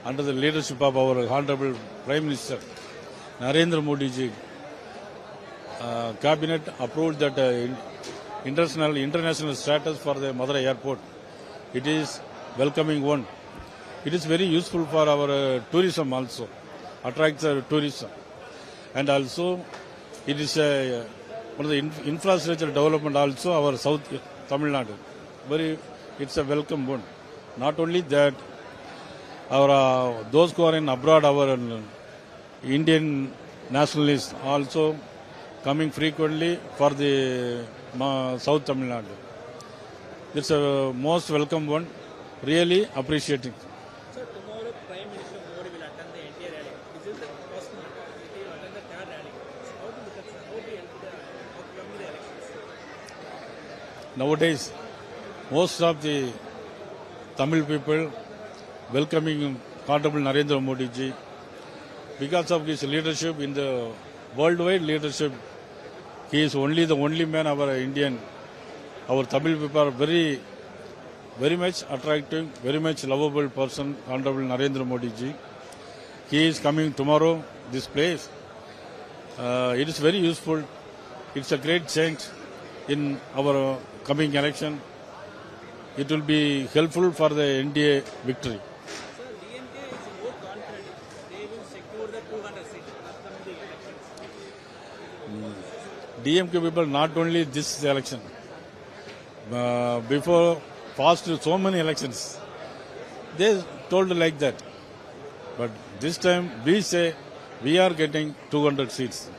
under the leadership of our Honorable Prime Minister Narendra Modi ji, Cabinet approved that international status for the Madurai Airport. It is welcoming one. It is very useful for our tourism also, attracts tourism, and also it is one of the infrastructure development also our South Tamil Nadu. It's a welcome one. Not only that, our those who are in abroad, our Indian nationalists also coming frequently for the South Tamil Nadu. It's a most welcome one. Really appreciating. Sir, tomorrow Prime Minister Modi will attend the NDA rally. This is the first opportunity to attend the third rally. How to look at how to help the outcome of the elections? Nowadays, most of the Tamil people welcoming Honorable Narendra Modi ji because of his leadership in the worldwide leadership. He is the only man, our Indian, our Tamil people are very much attractive, very much lovable person, Honorable Narendra Modi ji. He is coming tomorrow, this place. It is very useful. It's a great change in our coming election. It will be helpful for the NDA victory. Sir, DMK is more confident they will secure the 200 seats after the elections. DMK people, not only this election, before past so many elections, they told like that. But this time we say we are getting 200 seats.